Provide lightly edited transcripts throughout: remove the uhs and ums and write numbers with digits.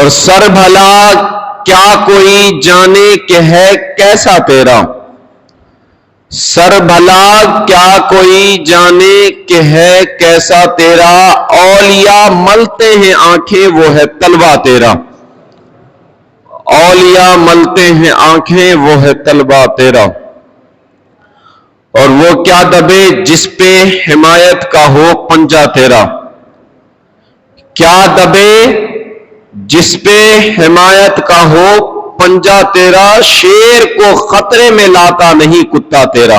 اور سر بھلا کیا کوئی جانے کہ ہے کیسا تیرا، سر بھلا کیا کوئی جانے کہ ہے کیسا تیرا، اولیاء ملتے ہیں آنکھیں وہ ہے طلبہ تیرا، اولیاء ملتے ہیں آنکھیں وہ ہے طلبہ تیرا، اور وہ کیا دبے جس پہ حمایت کا ہو پنجہ تیرا، کیا دبے جس پہ حمایت کا ہو پنجہ تیرا، شیر کو خطرے میں لاتا نہیں کتا تیرا،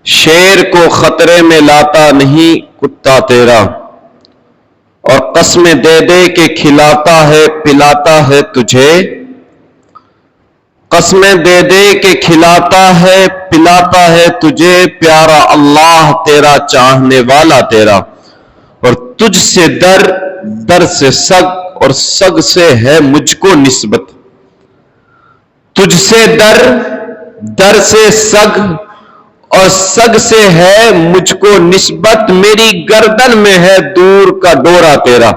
شیر کو خطرے میں لاتا نہیں کتا تیرا، اور قسمیں دے دے کہ کھلاتا ہے پلاتا ہے تجھے، قسمیں دے دے کہ کھلاتا ہے پلاتا ہے تجھے، پیارا اللہ تیرا چاہنے والا تیرا، اور تجھ سے در در سے سگ اور سگ سے ہے مجھ کو نسبت، تجھ سے در در سے سگ اور سگ سے ہے مجھ کو نسبت، میری گردن میں ہے دور کا ڈورا تیرا،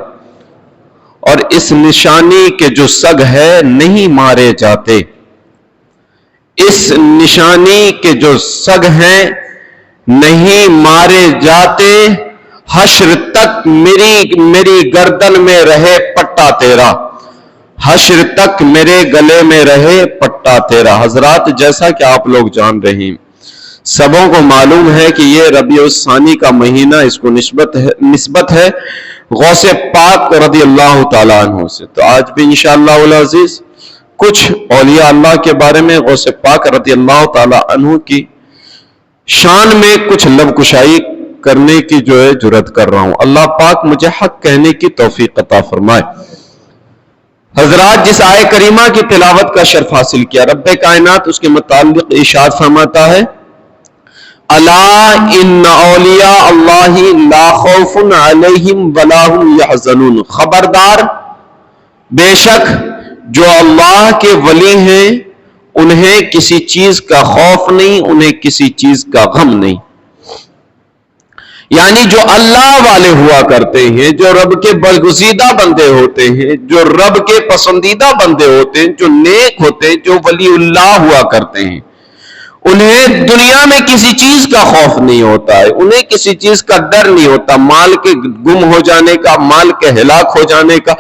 اور اس نشانی کے جو سگ ہے نہیں مارے جاتے، اس نشانی کے جو سگ ہیں نہیں مارے جاتے، حشر تک میری گردن میں رہے پٹا تیرا، حشر تک میرے گلے میں رہے پٹا تیرا۔ حضرات جیسا کہ آپ لوگ جان رہے ہیں، سبوں کو معلوم ہے کہ یہ ربیع الثانی کا مہینہ، اس کو نسبت ہے غوث پاک رضی اللہ تعالیٰ عنہ سے۔ تو آج بھی انشاءاللہ العزیز کچھ اولیاء اللہ کے بارے میں غوث پاک رضی اللہ تعالیٰ عنہ کی شان میں کچھ لب کشائی کرنے کی جو ہے جرات کر رہا ہوں۔ اللہ پاک مجھے حق کہنے کی توفیق عطا فرمائے۔ حضرات جس آیے کریمہ کی تلاوت کا شرف حاصل کیا، رب کائنات اس کے متعلق ارشاد فرماتا ہے، الا ان اولیاء اللہ لا خوف علیہم ولا هم یحزنون، خبردار بے شک جو اللہ کے ولی ہیں انہیں کسی چیز کا خوف نہیں، انہیں کسی چیز کا غم نہیں۔ یعنی جو اللہ والے ہوا کرتے ہیں، جو رب کے برگزیدہ بندے ہوتے ہیں، جو رب کے پسندیدہ بندے ہوتے ہیں، جو نیک ہوتے ہیں، جو ولی اللہ ہوا کرتے ہیں، انہیں دنیا میں کسی چیز کا خوف نہیں ہوتا ہے، انہیں کسی چیز کا ڈر نہیں ہوتا، مال کے گم ہو جانے کا، مال کے ہلاک ہو جانے کا،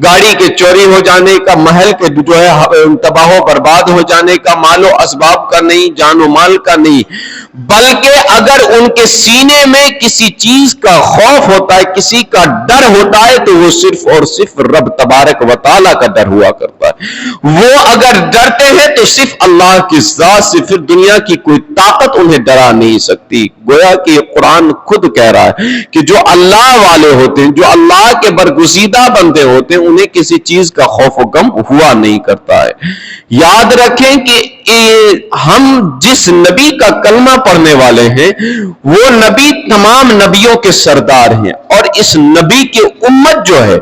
گاڑی کے چوری ہو جانے کا، محل کے جو ہے تباہ و برباد ہو جانے کا، مال و اسباب کا نہیں، جان و مال کا نہیں، بلکہ اگر ان کے سینے میں کسی چیز کا خوف ہوتا ہے، کسی کا ڈر ہوتا ہے، تو وہ صرف اور صرف رب تبارک و تعالیٰ کا ڈر ہوا کرتا ہے۔ وہ اگر ڈرتے ہیں تو صرف اللہ کی ذات سے، پھر دنیا کی کوئی طاقت انہیں ڈرا نہیں سکتی۔ گویا کہ یہ قرآن خود کہہ رہا ہے کہ جو اللہ والے ہوتے ہیں، جو اللہ کے برگزیدہ بندے ہوتے ہیں، انہیں کسی چیز کا خوف و غم ہوا نہیں کرتا ہے۔ یاد رکھیں کہ ہم جس نبی کا کلمہ پڑھنے والے ہیں وہ نبی تمام نبیوں کے سردار ہیں، اور اس نبی کی امت جو ہے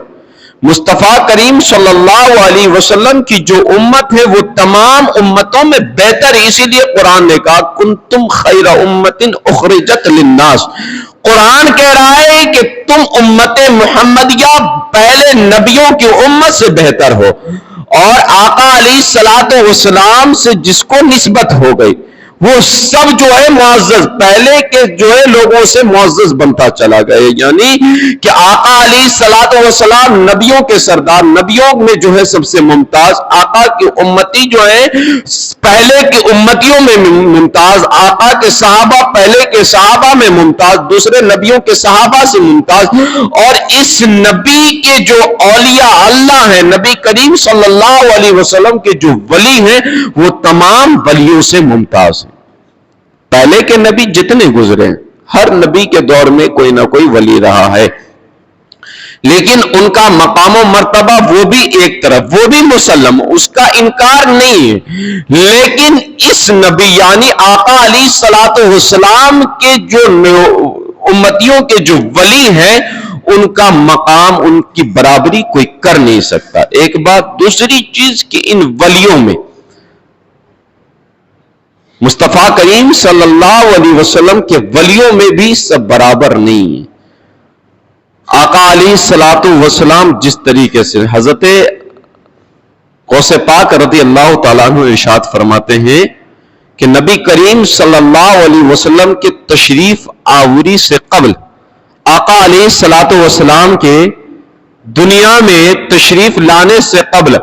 مصطفیٰ کریم صلی اللہ علیہ وسلم کی جو امت ہے وہ تمام امتوں میں بہتر ہے۔ اسی لیے قرآن نے کہا کنتم خیر امت اخرجت للناس، قرآن کہہ رہا ہے کہ تم امت محمدیہ پہلے نبیوں کی امت سے بہتر ہو، اور آقا علیہ الصلوۃ والسلام سے جس کو نسبت ہو گئی وہ سب جو ہے معزز، پہلے کے جو ہے لوگوں سے معزز بنتا چلا گیا، یعنی کہ آقا علیہ الصلوۃ والسلام نبیوں کے سردار، نبیوں میں جو ہے سب سے ممتاز، آقا کی امتی جو ہے پہلے کی امتیوں میں ممتاز، آقا کے صحابہ پہلے کے صحابہ میں ممتاز، دوسرے نبیوں کے صحابہ سے ممتاز، اور اس نبی کے جو اولیاء اللہ ہیں، نبی کریم صلی اللہ علیہ وسلم کے جو ولی ہیں وہ تمام ولیوں سے ممتاز ہیں۔ پہلے کے نبی جتنے گزرے ہیں، ہر نبی کے دور میں کوئی نہ کوئی ولی رہا ہے، لیکن ان کا مقام و مرتبہ وہ بھی ایک طرف، وہ بھی مسلم، اس کا انکار نہیں ہے، لیکن اس نبی یعنی آقا علیہ الصلوۃ والسلام کے جو امتیوں کے جو ولی ہیں ان کا مقام، ان کی برابری کوئی کر نہیں سکتا۔ ایک بات، دوسری چیز کہ ان ولیوں میں مصطفیٰ کریم صلی اللہ علیہ وسلم کے ولیوں میں بھی سب برابر نہیں ہیں۔ آقا علیہ السلام جس طریقے سے حضرت غوث پاک رضی اللہ تعالیٰ عنہ ارشاد فرماتے ہیں کہ نبی کریم صلی اللہ علیہ وسلم کے تشریف آوری سے قبل آقا علیہ السلام کے دنیا میں تشریف لانے سے قبل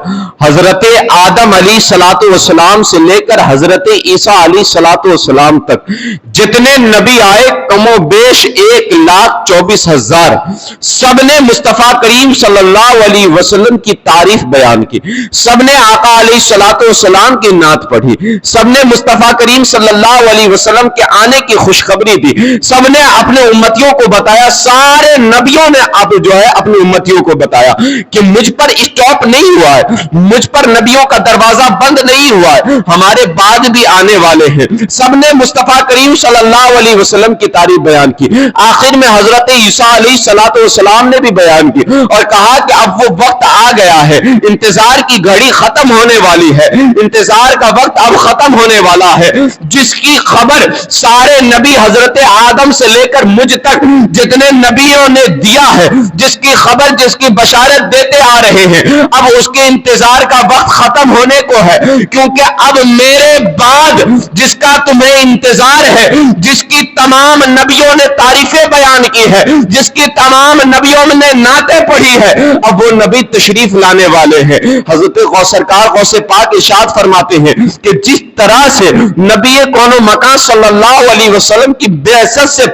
حضرت آدم علیہ السلام سے لے کر حضرت عیسیٰ علیہ السلام تک جتنے نبی آئے کم و بیش 1,24,000 سب نے مصطفیٰ کریم صلی اللہ علیہ وسلم کی تعریف بیان کی، سب نے آقا علیہ السلام کی نعت پڑھی، سب نے مصطفیٰ کریم صلی اللہ علیہ وسلم کے آنے کی خوشخبری دی، سب نے اپنے امتیوں کو بتایا، سارے نبیوں نے اب جو ہے اپنی امتیوں کو بتایا کہ مجھ پر اسٹاپ نہیں ہوا ہے، مجھ پر نبیوں کا دروازہ بند نہیں ہوا ہے، ہمارے بعد بھی آنے والے ہیں۔ سب نے مصطفیٰ کریم صلی اللہ علیہ وسلم کی تعریف بیان کی، آخر میں حضرت عیسیٰ علیہ السلام نے بھی بیان کی اور کہا کہ اب وہ وقت آ گیا ہے، انتظار کی گھڑی ختم ہونے والی ہے، انتظار کا وقت اب ختم ہونے والا ہے، جس کی خبر سارے نبی حضرت آدم سے لے کر مجھ تک جتنے نبیوں نے دیا ہے، جس کی خبر جس کی بشارت دیتے آ رہے ہیں، اب اس کے انتظار کا وقت ختم ہونے کو ہے، کیونکہ اب میرے بعد جس کا تمہیں انتظار ہے، جس کی تمام نبیوں نے تعریفیں بیان کی ہے، جس کی تمام نبیوں نے نعتیں پڑھی ہے، اب وہ نبی تشریف لانے والے ہیں۔ حضرت سرکار غوث پاک ارشاد فرماتے ہیں کہ جس طرح سے نبی کون و مکان صلی اللہ علیہ وسلم کی بعثت سے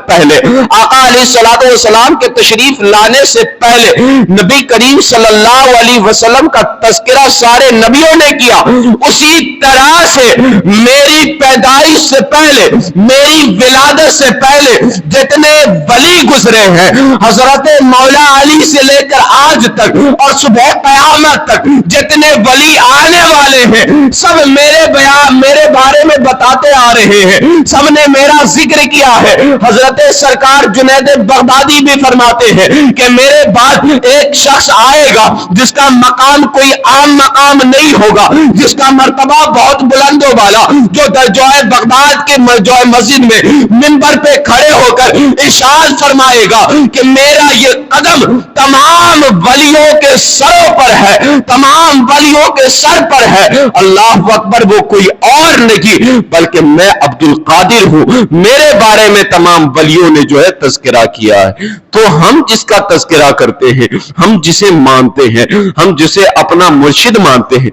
پہلے آقا علیہ السلام کے تشریف لانے سے پہلے نبی کریم صلی اللہ علیہ وسلم کا تذکرہ سارے نبیوں نے کیا، اسی طرح سے میری پیدائش سے پہلے، میری ولادت سے پہلے جتنے ولی گزرے ہیں، حضرت مولا علی سے لے کر آج تک اور صبح قیامت تک جتنے ولی آنے والے ہیں، سب میرے بارے میں بتاتے آ رہے ہیں، سب نے میرا ذکر کیا ہے۔ حضرت سرکار جنید بغدادی بھی فرماتے ہیں کہ میرے بعد ایک شخص آئے گا جس کا مقام کوئی عام مقام نہیں ہوگا، جس کا مرتبہ بہت بلند و بالا، جو درجہ بغداد کے مسجد میں منبر پہ کھڑے ہو کر ارشاد فرمائے گا کہ میرا یہ قدم تمام ولیوں کے سروں پر ہے، تمام ولیوں کے سر پر ہے۔ اللہ اکبر، وہ کوئی اور نہیں بلکہ میں عبد القادر ہوں، میرے بارے میں تمام ولیوں نے جو ہے تذکرہ کیا ہے۔ تو ہم جس کا تذکرہ کرتے ہیں، ہم جسے مانتے ہیں، ہم جسے اپنا مرشد مانتے ہیں،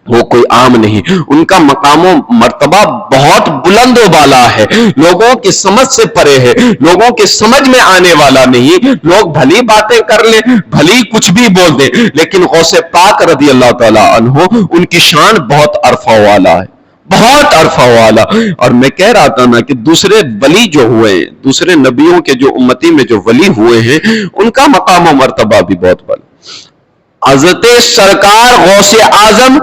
وہ کوئی عام نہیں، ان کا مقام و مرتبہ بہت بلند و بالا ہے، لوگوں کی سمجھ سے پرے ہے، لوگوں کے سمجھ میں آنے والا نہیں۔ لوگ بھلی باتیں کر لیں، بھلی کچھ بھی بول دیں، لیکن غوث پاک رضی اللہ تعالی عنہ ان کی شان بہت عرفہ والا ہے، بہت عرفہ والا۔ اور میں کہہ رہا تھا نا کہ دوسرے ولی جو ہوئے، دوسرے نبیوں کے جو امتی میں جو ولی ہوئے ہیں، ان کا مقام و مرتبہ بھی بہت بڑا۔ حضرت سرکار غوث اعظم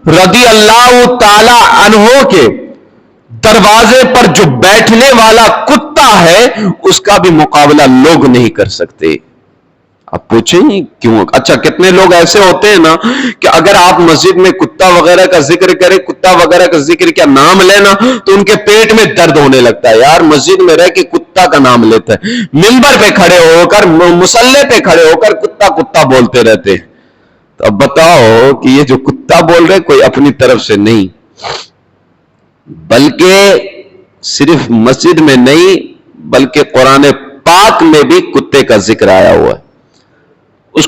رضی اللہ تعالی عنہ کے دروازے پر جو بیٹھنے والا کتا ہے، اس کا بھی مقابلہ لوگ نہیں کر سکتے۔ آپ پوچھیں کیوں؟ اچھا، کتنے لوگ ایسے ہوتے ہیں نا کہ اگر آپ مسجد میں کتا وغیرہ کا ذکر کریں، کتا وغیرہ کا ذکر کیا نام لینا، تو ان کے پیٹ میں درد ہونے لگتا ہے۔ یار مسجد میں رہ کے کتا کا نام لیتا ہے، منبر پہ کھڑے ہو کر، مصلی پہ کھڑے ہو کر کتا کتا بولتے رہتے ہیں۔ تو اب بتاؤ کہ یہ جو کتا بول رہے کوئی اپنی طرف سے نہیں، بلکہ صرف مسجد میں نہیں بلکہ قرآن پاک میں بھی کتے کا ذکر آیا ہوا ہے۔ اس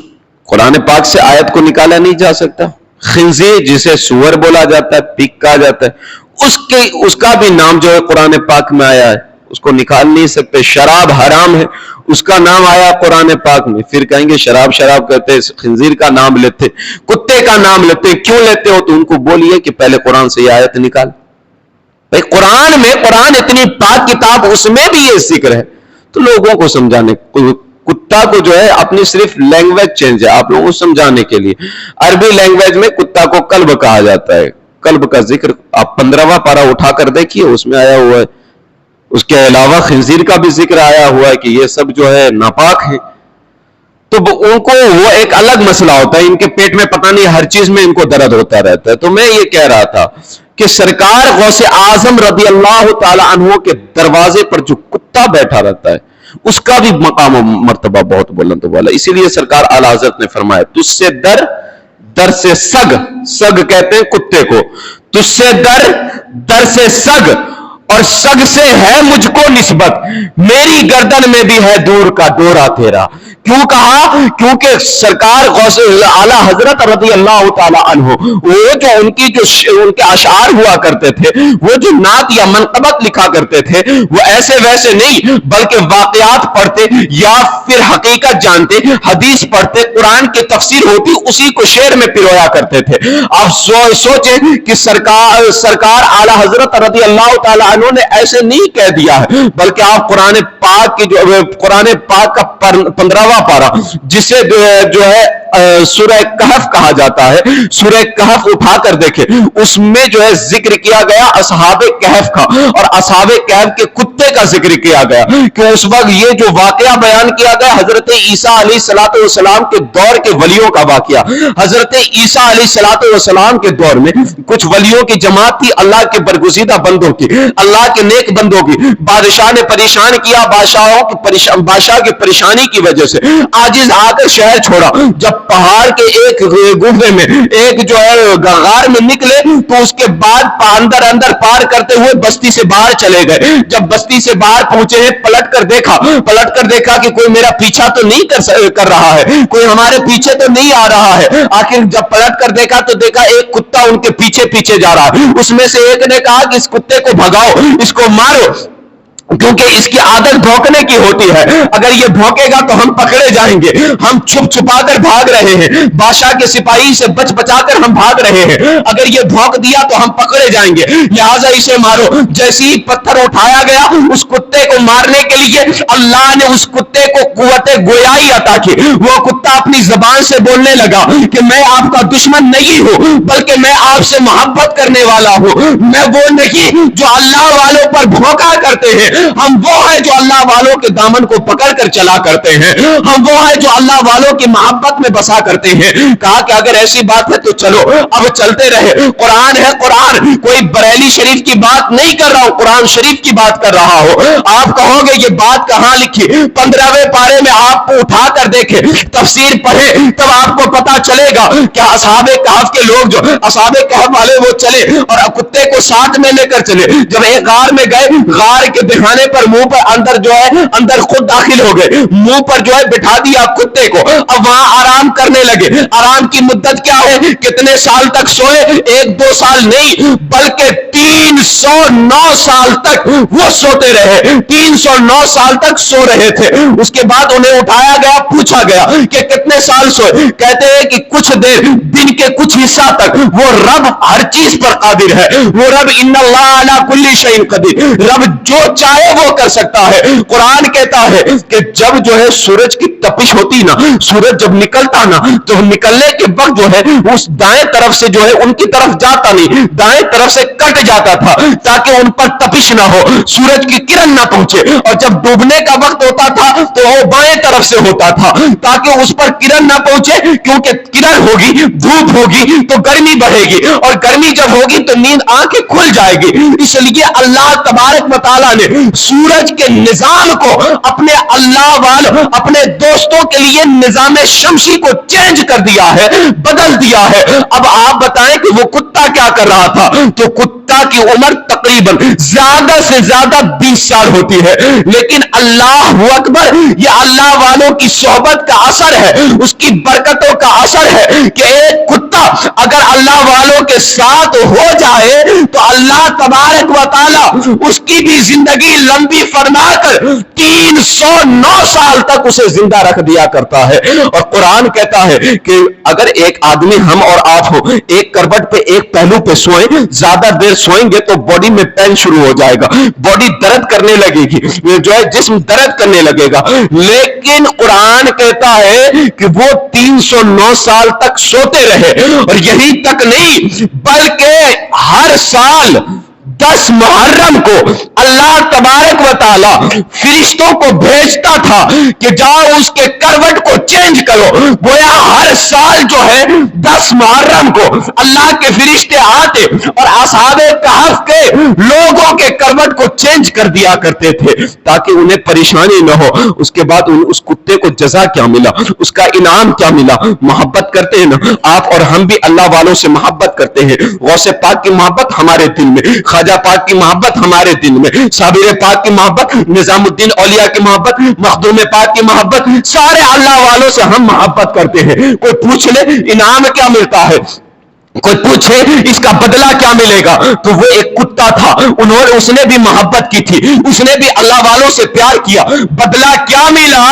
قرآن پاک سے آیت کو نکالا نہیں جا سکتا۔ خنزیر جسے سور بولا جاتا ہے، پگ کہا جاتا ہے، اس کا بھی نام جو ہے قرآن پاک میں آیا ہے، اس کو نکال نہیں سکتے۔ شراب حرام ہے، اس کا نام آیا قرآن پاک میں، پھر کہیں گے شراب کہتے، خنزیر کا نام لیتے، کتے کا نام لیتے، کیوں لیتے ہو؟ تو ان کو بولیے کہ پہلے قرآن سے یہ آیت نکال۔ بھائی قرآن میں، قرآن اتنی پاک کتاب، اس میں بھی یہ ذکر ہے، تو لوگوں کو سمجھانے، کتا کو جو ہے اپنی صرف لینگویج چینج ہے آپ لوگوں کو سمجھانے کے لیے۔ عربی لینگویج میں کتا کو کلب کہا جاتا ہے، کلب کا ذکر آپ 15واں پارہ اٹھا کر دیکھیے، اس میں آیا ہوا ہے۔ اس کے علاوہ خنزیر کا بھی ذکر آیا ہوا ہے کہ یہ سب جو ہے ناپاک ہیں۔ تو ان کو وہ ایک الگ مسئلہ ہوتا ہے، ان کے پیٹ میں پتہ نہیں ہر چیز میں ان کو درد ہوتا رہتا ہے۔ تو میں یہ کہہ رہا تھا کہ سرکار غوث اعظم رضی اللہ تعالی عنہ کے دروازے پر جو کتا بیٹھا رہتا ہے، اس کا بھی مقام و مرتبہ بہت بلند والا. اسی لیے سرکار اعلی حضرت نے فرمایا تجھ سے در، در سے سگ، سگ کہتے ہیں کتے کو، تجھ سے در، در سے سگ، اور سگ سے ہے مجھ کو نسبت، میری گردن میں بھی ہے دور کا ڈورا تیرا. کیوں کہا؟ کیونکہ سرکار غوث اعلی حضرت رضی اللہ تعالی عنہ وہ جو ان کے اشعار ہوا کرتے تھے، وہ جو نعت یا منقبت لکھا کرتے تھے، وہ ایسے ویسے نہیں بلکہ واقعات پڑھتے یا پھر حقیقت جانتے، حدیث پڑھتے، قرآن کی تفسیر ہوتی، اسی کو شعر میں پرویا کرتے تھے. آپ سوچیں کہ سرکار اعلی حضرت رضی اللہ تعالی عنہ نے ایسے نہیں کہہ دیا ہے، بلکہ آپ قرآن پاک کا 15واں پارہ جسے جو ہے سورہ کہف کہا جاتا ہے، سورہ کہف اٹھا کر دیکھیں، اس میں جو ہے ذکر کیا گیا اصحاب کہف کا، اور اصحاب کہف کے کتے کا ذکر کیا گیا کہ اس وقت یہ جو واقعہ بیان کیا گیا حضرت عیسیٰ علیہ السلام کے دور کے ولیوں کا واقعہ. حضرت عیسیٰ علیہ السلام کے دور میں کچھ ولیوں کی جماعت تھی، اللہ کے برگزیدہ بندوں کی، اللہ کے نیک بندوں کی. بادشاہ نے پریشان کیا، بادشاہ کی پریشانی کی وجہ سے عاجز آ کر شہر چھوڑا. جب پہاڑ کے ایک گوہے میں ایک جو ہے غار میں نکلے تو اس کے بعد اندر پار کرتے ہوئے بستی سے باہر چلے گئے. جب بستی سے باہر پہنچے ہیں، پلٹ کر دیکھا کہ کوئی میرا پیچھا تو نہیں کر رہا ہے، کوئی ہمارے پیچھے تو نہیں آ رہا ہے. آخر جب پلٹ کر دیکھا تو دیکھا ایک کتا ان کے پیچھے جا رہا ہے. اس میں سے ایک نے کہا کہ اس کتے کو بھگاؤ، اس کو مارو، کیونکہ اس کی عادت بھونکنے کی ہوتی ہے، اگر یہ بھونکے گا تو ہم پکڑے جائیں گے. ہم چھپا کر بھاگ رہے ہیں، بادشاہ کے سپاہی سے بچا کر ہم بھاگ رہے ہیں، اگر یہ بھونک دیا تو ہم پکڑے جائیں گے، لہٰذا اسے مارو. جیسے ہی پتھر اٹھایا گیا اس کتے کو مارنے کے لیے، اللہ نے اس کتے کو قوت گویائی عطا کی. وہ کتا اپنی زبان سے بولنے لگا کہ میں آپ کا دشمن نہیں ہوں، بلکہ میں آپ سے محبت کرنے والا ہوں. میں وہ نہیں جو اللہ والوں پر بھونکا کرتے ہیں، ہم وہ ہیں جو اللہ والوں کے دامن کو پکڑ کر چلا کرتے ہیں، ہم وہ ہیں جو اللہ والوں کی محبت میں بسا کرتے ہیں. کہا کہ اگر ایسی بات ہے تو چلو اب چلتے رہے. قرآن ہے، قرآن کوئی بریلی شریف کی بات نہیں کر رہا ہوں، قرآن شریف کی بات کر رہا ہوں. آپ کہو گے یہ بات کہاں لکھی؟ 15ویں پارے میں آپ کو اٹھا کر دیکھیں، تفسیر پڑھیں، تب آپ کو پتا چلے گا کہ اصحاب کہف کے لوگ، جو اصحاب کہف والے، وہ چلے اور کتے کو ساتھ میں لے کر چلے. جب ایک غار میں گئے، غار کے دہانے پر منہ پر اندر خود داخل ہو گئے، منہ پر جو ہے بٹھا دیا کتے کو. اب وہاں آرام کرنے لگے. آرام کی مدت کیا ہے؟ کتنے سال تک سوئے؟ 1-2 سال نہیں بلکہ 309 سال تک وہ سوتے رہے. 309 سال تک سو رہے تھے. اس کے بعد انہیں اٹھایا گیا، پوچھا گیا کہ کتنے سال سوئے؟ کہتے ہیں کہ کچھ دیر، دن کے کچھ حصہ تک. وہ رب ہر چیز پر قادر ہے، وہ رب ان اللہ علی کل شیء قدیر، رب جو چاہے وہ کر سکتا ہے. قرآن کہتا ہے کہ جب جو ہے سورج کی تپش ہوتی نا، سورج جب نکلتا نا تو نکلنے کے وقت جو ہے اس دائیں طرف سے جو ہے ان کی طرف جاتا نہیں، دائیں طرف سے کٹ جاتا تھا تاکہ ان پر تپش نہ ہو، سورج کی کرن نہ پہنچے. اور جب ڈوبنے کا وقت ہوتا تھا تو وہ بائیں طرف سے ہوتا تھا تاکہ اس پر کرن نہ پہنچے، کیونکہ کرن ہوگی، دھوپ ہوگی تو گرمی بڑھے گی، اور گرمی جب ہوگی تو نیند آنکھیں کھل جائے گی. اس لیے اللہ تبارک و تعالیٰ نے سورج کے نظام کو اپنے اللہ والوں، اپنے دوستوں کے لیے نظام شمسی کو چینج کر دیا ہے، بدل دیا ہے. اب آپ بتائیں کہ وہ کتا کیا کر رہا تھا؟ تو کتا کی عمر تقریباً زیادہ سے زیادہ 20 سال ہوتی ہے، لیکن اللہ اکبر، یہ اللہ والوں کی صحبت کا اثر ہے، اس کی برکتوں کا اثر ہے کہ ایک کتا اگر اللہ والوں کے ساتھ ہو جائے تو اللہ تبارک و تعالی اس کی بھی زندگی لمبی فرما کر 309 سال تک اسے زندہ رکھ دیا کرتا ہے. اور قرآن کہتا ہے کہ اگر ایک آدمی، ہم اور آپ ہو، ایک کروٹ پہ ایک پہلو پہ سوئیں، زیادہ دیر سوئیں گے تو باڈی میں پین شروع ہو جائے گا، باڈی درد کرنے لگے گی، جو ہے جسم درد کرنے لگے گا. لیکن قرآن کہتا ہے کہ وہ 309 سال تک سوتے رہے، اور یہی تک نہیں بلکہ ہر سال 10 محرم کو اللہ تبارک و تعالی فرشتوں کو بھیجتا تھا کہ جاؤ اس کے کروٹ کو چینج کرو. گویا ہر سال جو ہے 10 محرم کو اللہ کے فرشتے آتے اور اصحاب کہف کے لوگوں کے کروٹ کو چینج کر دیا کرتے تھے تاکہ انہیں پریشانی نہ ہو. اس کے بعد اس کتے کو جزا کیا ملا, اس کا انعام کیا ملا؟ محبت کرتے ہیں نا آپ اور ہم بھی اللہ والوں سے محبت کرتے ہیں. غوث پاک کی محبت ہمارے دل میں, خواجہ پاک کی محبت ہمارے دل میں, صابر پاک کی محبت, نظام الدین اولیاء کی محبت, مخدوم پاک کی محبت, سارے اللہ والوں سے ہم محبت کرتے ہیں. کوئی پوچھ لے انعام کیا ملتا ہے, کوئی پوچھے اس کا بدلہ کیا ملے گا, تو وہ ایک کتا تھا, اس نے بھی محبت کی تھی, اس نے بھی اللہ والوں سے پیار کیا. بدلہ کیا ملا؟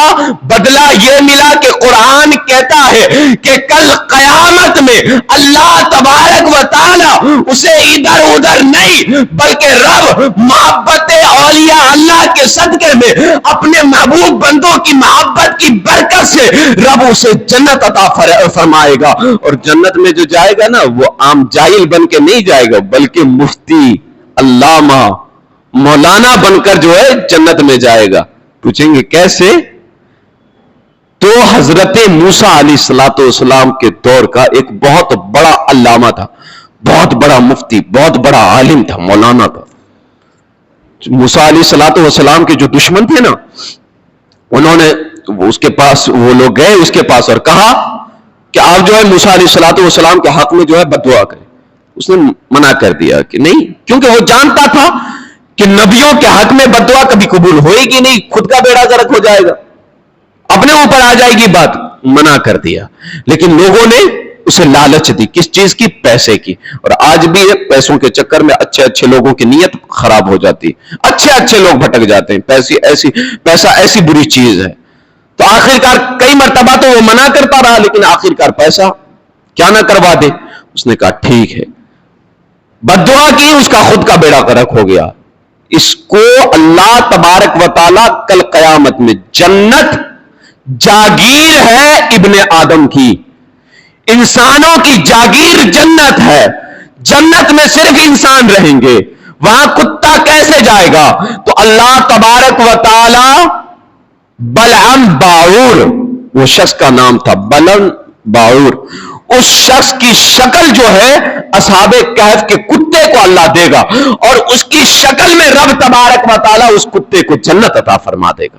بدلہ یہ ملا کہ قرآن کہتا ہے کہ کل قیامت میں اللہ تبارک و تعالی اسے ادھر ادھر نہیں بلکہ رب محبت اولیاء اللہ کے صدقے میں اپنے محبوب بندوں کی محبت کی برکت سے رب اسے جنت عطا فرمائے گا. اور جنت میں جو جائے گا نا وہ عام جاہل بن کے نہیں جائے گا بلکہ مفتی, علامہ, مولانا بن کر جو ہے جنت میں جائے گا. پوچھیں گے کیسے؟ تو حضرت موسیٰ علیہ السلام کے دور کا ایک بہت بڑا علامہ تھا, بہت بڑا مفتی, بہت بڑا عالم تھا, مولانا تھا. موسیٰ علیہ السلام کے جو دشمن تھے نا, انہوں نے اس کے پاس, وہ لوگ گئے اس کے پاس اور کہا کہ آپ جو ہے موسیٰ علیہ السلام کے حق میں جو ہے بد دعا کریں. اس نے منع کر دیا کہ نہیں, کیونکہ وہ جانتا تھا کہ نبیوں کے حق میں بد دعا کبھی قبول ہوئے گی نہیں, خود کا بیڑا غرق ہو جائے گا, اپنے اوپر آ جائے گی بات. منع کر دیا. لیکن لوگوں نے اسے لالچ دی, کس چیز کی؟ پیسے کی. اور آج بھی پیسوں کے چکر میں اچھے اچھے لوگوں کی نیت خراب ہو جاتی, اچھے اچھے لوگ بھٹک جاتے ہیں. پیسہ ایسی بری چیز ہے. تو آخرکار کئی مرتبہ تو وہ منع کرتا رہا, لیکن آخرکار پیسہ کیا نہ کروا دے. اس نے کہا ٹھیک ہے, بد دعا کی, اس کا خود کا بیڑا غرق ہو گیا. اس کو اللہ تبارک و تعالی کل قیامت میں جنت جاگیر ہے ابن آدم کی, انسانوں کی جاگیر جنت ہے. جنت میں صرف انسان رہیں گے, وہاں کتا کیسے جائے گا؟ تو اللہ تبارک و تعالی بلعم باعور, وہ شخص کا نام تھا بلعم باعور, اس شخص کی شکل جو ہے اصحاب کہف کے کتے کو اللہ دے گا اور اس کی شکل میں رب تبارک و تعالی اس کتے کو جنت عطا فرما دے گا.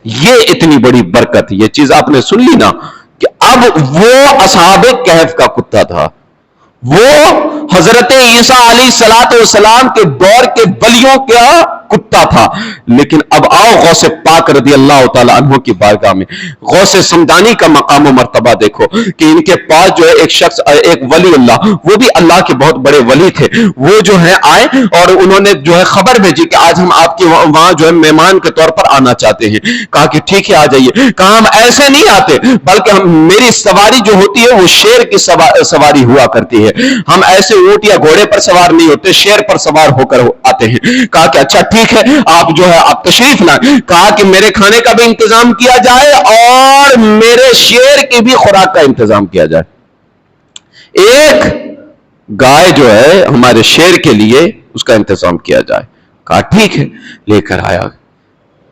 یہ اتنی بڑی برکت, یہ چیز آپ نے سن لی نا کہ اب وہ اصحاب کہف کا کتا تھا, وہ حضرت عیسیٰ علیہ السلام کے دور کے ولیوں کا کتا تھا. لیکن اب آؤ غوث پاک رضی اللہ تعالی عنہ کی بارگاہ میں. غوث سمدانی کا مقام و مرتبہ دیکھو کہ ان کے پاس جو ہے ایک شخص, ایک ولی اللہ, وہ بھی اللہ کے بہت بڑے ولی تھے, وہ جو ہے آئے اور انہوں نے جو ہے خبر بھیجی کہ آج ہم آپ کے وہاں جو ہے مہمان کے طور پر آنا چاہتے ہیں. کہا کہ ٹھیک ہے آ جائیے. کہا ہم ایسے نہیں آتے بلکہ میری سواری جو ہوتی ہے وہ شیر کی سواری ہوا کرتی ہے, ہم ایسے اونٹ یا گھوڑے پر سوار نہیں ہوتے, شیر پر سوار ہو کر آتے ہیں. کہا کہ اچھا ٹھیک ہے آپ جو ہے آپ تشریف لائیں. کہا کہ میرے کھانے کا بھی انتظام کیا جائے اور میرے شیر کی بھی خوراک کا انتظام کیا جائے. ایک گائے جو ہے ہمارے شیر کے لیے اس کا انتظام کیا جائے. کہا ٹھیک ہے, لے کر آیا.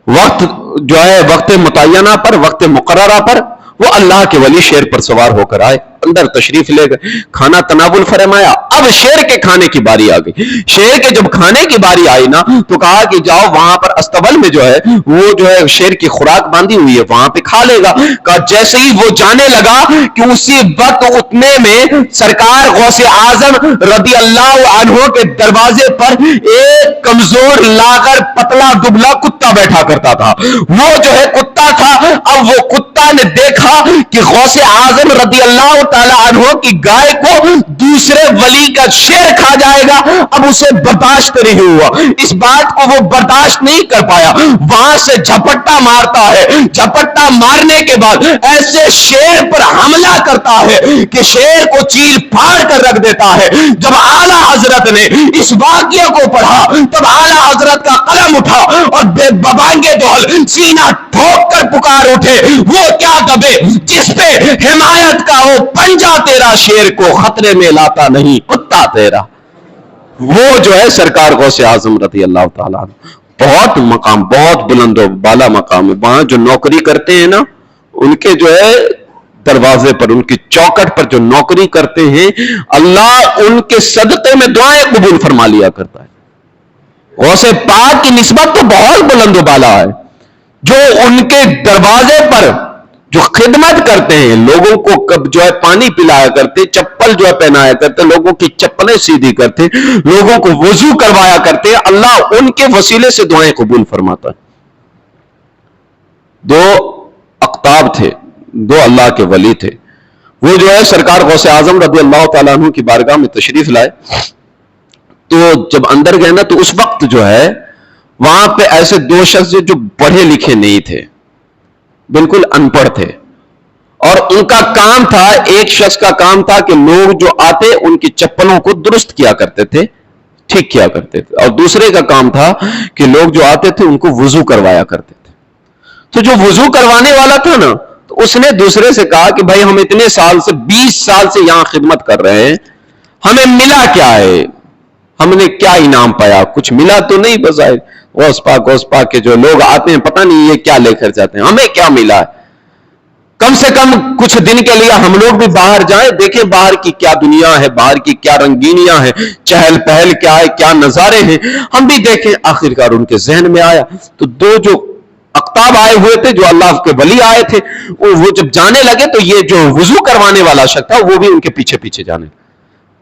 وقت جو ہے وقت متعینہ پر, وقت مقررہ پر وہ اللہ کے ولی شیر پر سوار ہو کر آئے, اندر تشریف لے گئے, کھانا تناول فرمایا. اب شیر کے کھانے کی باری آ گئی. شیر کے جب کھانے کی باری آئی نا تو کہا کہ جاؤ وہاں پر استبل میں جو ہے وہ جو ہے شیر کی خوراک باندھی ہوئی ہے, وہاں پہ کھا لے گا. کہا جیسے ہی وہ جانے لگا کہ اسی وقت اتنے میں سرکار غوث اعظم رضی اللہ عنہ کے دروازے پر ایک کمزور لاغر پتلا دبلا کتا بیٹھا کرتا تھا. وہ جو ہے کتا تھا. اب وہ کتا نے دیکھا کہ غوث اعظم رضی اللہ تعالی عنہ کی گائے کو دوسرے ولی کا شیر کھا جائے گا. اب اسے برداشت نہیں ہوا, اس بات کو وہ برداشت نہیں کر پایا, وہاں سے جھپٹا مارتا ہے. جھپٹا مارنے کے بعد ایسے شیر پر حملہ کرتا ہے کہ شیر کو چیر پھاڑ کر رکھ دیتا ہے. جب اعلیٰ حضرت نے اس واقعے کو پڑھا تب اعلیٰ حضرت کا قلم اٹھا اور بے ببانگے دول سینہ ٹھوک کر پکار اٹھے, وہ کیا دبے جس پہ حمایت کا وہ پنجہ تیرا شیر کو خطرے میں لاتا نہیں کتا تیرا. وہ جو ہے سرکار غوث اعظم رضی اللہ تعالیٰ عنہ، بہت مقام، بہت بلند و بالا مقام ہے. وہاں جو نوکری کرتے ہیں نا، ان کے جو ہے دروازے پر، ان کی چوکٹ پر جو نوکری کرتے ہیں، اللہ ان کے صدقے میں دعائیں قبول فرما لیا کرتا ہے. غوث پاک کی نسبت تو بہت بلند و بالا ہے. جو ان کے دروازے پر جو خدمت کرتے ہیں، لوگوں کو کب جو ہے پانی پلایا کرتے، چپل جو ہے پہنایا کرتے، لوگوں کی چپلیں سیدھی کرتے، لوگوں کو وضو کروایا کرتے، اللہ ان کے وسیلے سے دعائیں قبول فرماتا ہے. دو اقطاب تھے، دو اللہ کے ولی تھے. وہ جو ہے سرکار غوث اعظم رضی اللہ تعالیٰ عنہ کی بارگاہ میں تشریف لائے. تو جب اندر گئے نا، تو اس وقت جو ہے وہاں پہ ایسے دو شخص جو پڑھے لکھے نہیں تھے، بالکل ان پڑھ تھے. اور ان کا کام تھا، ایک شخص کا کام تھا کہ لوگ جو آتے ان کی چپلوں کو درست کیا کرتے تھے، ٹھیک کیا کرتے تھے. اور دوسرے کا کام تھا کہ لوگ جو آتے تھے ان کو وضو کروایا کرتے تھے. تو جو وضو کروانے والا تھا نا، تو اس نے دوسرے سے کہا کہ بھائی ہم اتنے سال سے 20 سال سے یہاں خدمت کر رہے ہیں، ہمیں ملا کیا ہے؟ ہم نے کیا انعام پایا؟ کچھ ملا تو نہیں. بظاہر غوث پاک کے جو لوگ آتے ہیں پتہ نہیں یہ کیا لے کر جاتے ہیں، ہمیں کیا ملا ہے؟ کم سے کم کچھ دن کے لیے ہم لوگ بھی باہر جائیں، دیکھیں باہر کی کیا دنیا ہے، باہر کی کیا رنگینیاں ہیں، چہل پہل کیا ہے، کیا نظارے ہیں، ہم بھی دیکھیں. آخرکار ان کے ذہن میں آیا. تو دو جو اقطاب آئے ہوئے تھے، جو اللہ کے ولی آئے تھے، وہ جب جانے لگے تو یہ جو وضو کروانے والا شخص تھا وہ بھی ان کے پیچھے پیچھے جانے.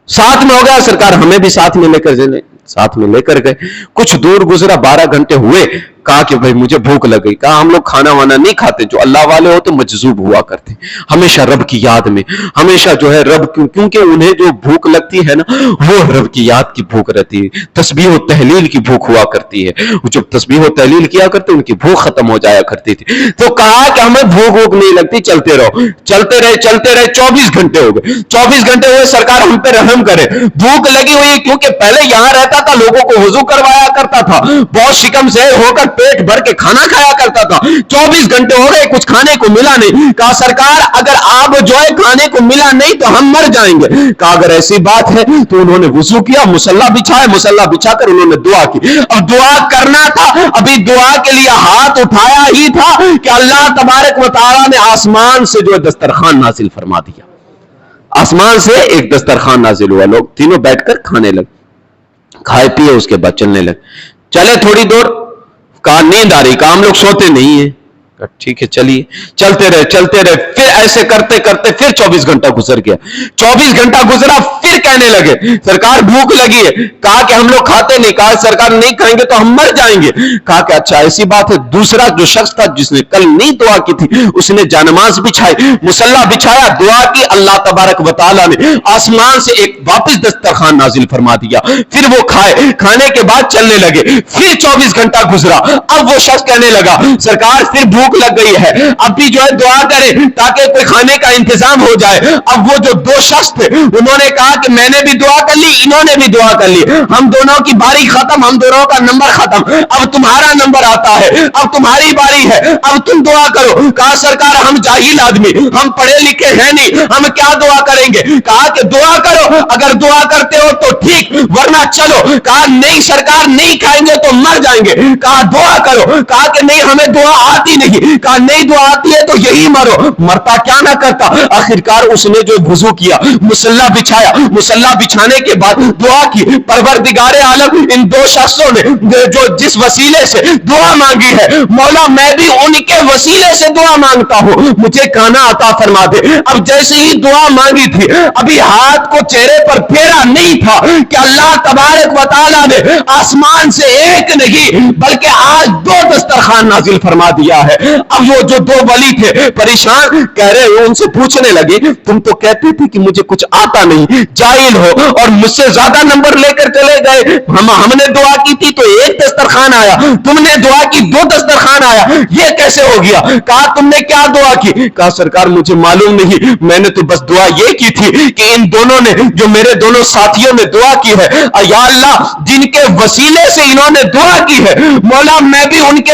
ساتھ میں ہو گیا، سرکار ہمیں بھی ساتھ میں لے کر جانے. ساتھ میں لے کر گئے. کچھ دور گزرا، 12 گھنٹے ہوئے. کہا کہ بھائی مجھے بھوک لگ گئی. کہا ہم لوگ کھانا وانا نہیں کھاتے، جو اللہ والے ہوتے مجذوب ہوا کرتے ہمیشہ رب کی یاد میں، ہمیشہ جو ہے رب، کیونکہ انہیں جو بھوک لگتی ہے نا، وہ رب کی یاد کی بھوک رہتی ہے، تسبیح و تحلیل کی بھوک ہوا کرتی ہے. وہ جب تسبیح و تحلیل کیا کرتے ان کی بھوک ختم ہو جایا کرتی تھی. تو کہا کہ ہمیں بھوک نہیں لگتی، چلتے رہو. چلتے رہے 24 گھنٹے ہو گئے. 24 گھنٹے ہوئے، سرکار ہم پہ رحم کرے. بھوک لگی ہوئی، کیونکہ پہلے یہاں رہتا تھا، لوگوں کو وضو کروایا کرتا تھا، بہت شکم سے ہو کر پیٹ بھر کے کھانا کھایا کرتا تھا. 24 گھنٹے ہو گئے، کچھ کھانے کو ملا نہیں. کہا سرکار اگر آپ جو ہے کھانے کو ملا نہیں تو ہم مر جائیں گے. کہا اگر ایسی بات ہے تو انہوں نے وضو کیا، مصلی بچھایا، مصلی بچھا کر انہوں نے دعا کی. اب دعا کرنا تھا، ابھی دعا کے لیے ہاتھ اٹھایا ہی تھا کہ اللہ تبارک و تعالیٰ نے آسمان سے جو دسترخوان نازل فرما دیا. آسمان سے ایک دسترخوان نازل ہوا، لوگ تینوں بیٹھ کر کھانے لگے، کھائے پیے، اس کے بعد چلنے لگے. چلے تھوڑی دور، کہا نیند آ رہی. کہا ہم لوگ سوتے نہیں ہیں. ٹھیک ہے چلیے. چلتے رہے. پھر ایسے کرتے کرتے پھر 24 گھنٹہ گزر گیا. 24 گھنٹہ گزرا، پھر کہنے لگے سرکار بھوک لگی ہے. کہا کہ ہم لوگ کھاتے نہیں. کہا سرکار نہیں کھائیں گے تو ہم مر جائیں گے. کہا کہ اچھا ایسی بات ہے. دوسرا جو شخص تھا جس نے کل نہیں دعا کی تھی، اس نے جانماز بچھائی، مصلی بچھایا، دعا کی. اللہ تبارک و تعالیٰ نے آسمان سے ایک واپس دسترخوان نازل فرما دیا. پھر وہ کھائے، کھانے کے بعد چلنے لگے. پھر 24 گھنٹہ گزرا. اب وہ شخص کہنے لگا سرکار پھر بھوک لگ گئی ہے، اب بھی جو ہے دعا کریں تاکہ کوئی کھانے کا انتظام ہو جائے. اب وہ جو دو شخص تھے انہوں نے کہا کہ میں نے بھی دعا کر لی، انہوں نے بھی دعا کر لی، ہم دونوں کی باری ختم، ہم دونوں کا نمبر ختم. اب تمہارا نمبر آتا ہے، اب تمہاری باری ہے، اب تم دعا کرو. کہا سرکار ہم جاہل آدمی، ہم پڑھے لکھے ہیں نہیں، ہم کیا دعا کریں گے؟ کہا کہ دعا کرو، اگر دعا کرتے ہو تو ٹھیک، ورنہ چلو. کہا نہیں سرکار نہیں کھائیں گے تو مر جائیں گے. کہا دعا کرو. کہا کہ نہیں ہمیں دعا آتی نہیں. کہا نہیں دعا آتی ہے تو یہی مرو. مرتا کیا نہ کرتا. آخرکار اس نے جو وضو کیا، مصلی بچھایا، مصلی بچھانے کے بعد دعا کی. پروردگار عالم ان دو شخصوں نے جو جس وسیلے سے دعا مانگی ہے، مولا میں بھی ان کے وسیلے سے دعا مانگتا ہوں، مجھے کھانا عطا فرما دے. اب جیسے ہی دعا مانگی تھی، ابھی ہاتھ کو چہرے پر پھیرا نہیں تھا کہ اللہ تبارک و تعالیٰ نے آسمان سے ایک نہیں بلکہ آج 2 دسترخوان نازل فرما دیا ہے. اب وہ جو 2 ولی تھے پریشان، کہہ رہے ہو ان سے پوچھنے لگے تم تو کہتے تھے کہ مجھے کچھ آتا نہیں، جاہل ہو، اور مجھ سے زیادہ نمبر لے کر چلے گئے. ہم نے دعا کی تھی تو 1 دسترخوان آیا، تم نے دعا کی 2 دسترخوان آیا، یہ کیسے ہو گیا؟ کہا تم نے کیا دعا کی؟ کہا سرکار مجھے معلوم نہیں، میں نے تو بس دعا یہ کی تھی کہ ان دونوں نے، جو میرے دونوں ساتھیوں نے دعا کی ہے، یا اللہ جن کے وسیلے سے انہوں نے دعا کی ہے، مولا میں بھی ان کے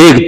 1